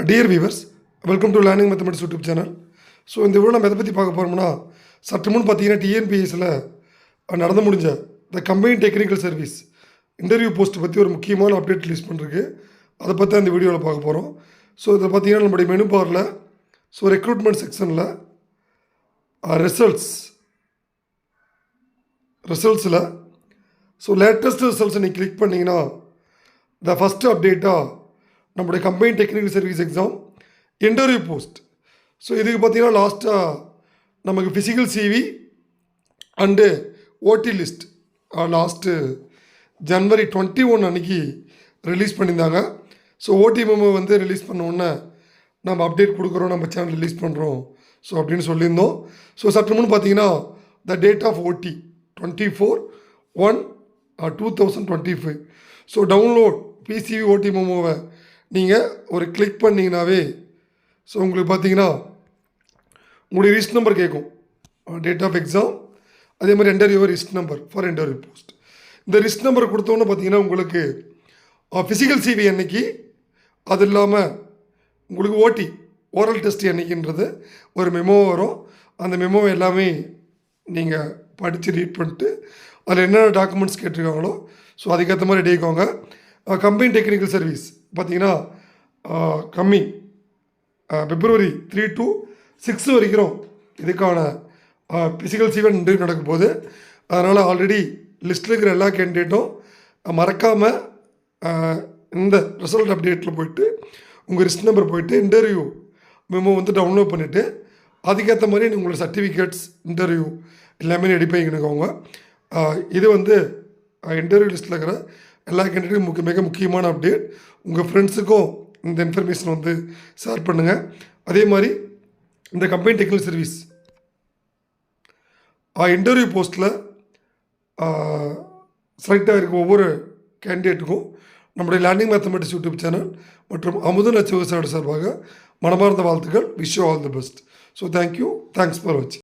Dear viewers, welcome to learning mathematics YouTube channel. So இந்த video நம்ம எதை பற்றி பார்க்க போகிறோம்னா, சற்று முன் பார்த்தீங்கன்னா டிஎன்பிஎஸ்சியில் நடந்து முடிஞ்ச த combine technical service interview post பற்றி ஒரு முக்கியமான அப்டேட் ரிலீஸ் பண்ணிருக்கு. அதை பற்றி அந்த வீடியோவில் பார்க்க போகிறோம். ஸோ இதில் பார்த்தீங்கன்னா நம்முடைய மெனு பாரில் ரெக்ரூட்மெண்ட் செக்ஷனில் ரிசல்ட்ஸில் லேட்டஸ்ட் ரிசல்ட்ஸை நீங்கள் கிளிக் பண்ணிங்கன்னா த ஃபஸ்ட்டு அப்டேட்டாக நம்முடைய combine technical service exam interview post. So இதுக்கு பார்த்தீங்கன்னா லாஸ்ட்டாக நமக்கு ஃபிசிக்கல் சிவி அண்டு ஓடி லிஸ்ட் லாஸ்ட்டு January 21 அன்றைக்கி ரிலீஸ் பண்ணியிருந்தாங்க. ஸோ ஓடி மெமோ ரிலீஸ் பண்ண உடனே நம்ம அப்டேட் கொடுக்குறோம், நம்ம சேனல் ரிலீஸ் பண்ணுறோம் அப்படின்னு சொல்லியிருந்தோம். ஸோ சற்று முன் பார்த்தீங்கன்னா த டேட் ஆஃப் ஓடி 24/1/2025. ஸோ டவுன்லோட் பிசிவி ஓடி மெமோவை நீங்கள் ஒரு கிளிக் பண்ணிங்கனாவே ஸோ உங்களுக்கு பார்த்தீங்கன்னா உங்களுடைய ரிஸ்ட் நம்பர் கேட்கும், டேட் ஆஃப் எக்ஸாம், அதே மாதிரி enter your wrist number for interview post. இந்த ரிஸ்ட் நம்பர் கொடுத்தோன்னு பார்த்தீங்கன்னா உங்களுக்கு ஃபிசிக்கல் சிவி அன்னைக்கு, அது இல்லாமல் உங்களுக்கு ஓரல் டெஸ்ட் என்னைக்குன்றது ஒரு மெமோ வரும். அந்த மெமோ எல்லாமே நீங்கள் படித்து ரீட் பண்ணிட்டு அதில் என்னென்ன டாக்குமெண்ட்ஸ் கேட்டிருக்காங்களோ ஸோ அதுக்கேற்ற மாதிரி ரெடி ஆகிக்கோங்க. கம்பைன் டெக்னிக்கல் சர்வீஸ் பார்த்தீங்கன்னா கம்மிங் February 3 to 6 வரைக்கும் இதுக்கான ஃபிசிக்கல் சிவி இன்டர்வியூ நடக்கும் போது, அதனால் ஆல்ரெடி லிஸ்ட்டில் இருக்கிற எல்லா கேண்டிடேட்டும் மறக்காமல் இந்த ரிசல்ட் அப்டேட்டில் போய்ட்டு உங்கள் ரிஸ்ட் நம்பர் போய்ட்டு இன்டர்வியூ மெமோ டவுன்லோட் பண்ணிவிட்டு அதுக்கேற்ற மாதிரி உங்களோட சர்டிஃபிகேட்ஸ் இன்டர்வியூ எல்லாமே ரெடி பண்ணிக்கணுக்கோங்க. இது இன்டர்வியூ லிஸ்ட்டில் இருக்கிற எல்லா கேண்டிடேட்டும் மிக முக்கியமான அப்டேட். உங்கள் ஃப்ரெண்ட்ஸுக்கும் இந்த இன்ஃபர்மேஷன் ஷேர் பண்ணுங்கள். அதே மாதிரி இந்த கம்பைன் டெக்னிக்கல் சர்வீஸ் இன்டர்வியூ போஸ்ட்டில் செலக்ட் ஆகிருக்க ஒவ்வொரு கேண்டிடேட்டுக்கும் நம்முடைய லேர்னிங் மேத்தமெட்டிக்ஸ் யூடியூப் சேனல் மற்றும் அமுதன் அச்சுவசாடு சார்பாக மனமார்ந்த வாழ்த்துக்கள். Wish you all the best. So thank you, thanks for வாட்சிங்.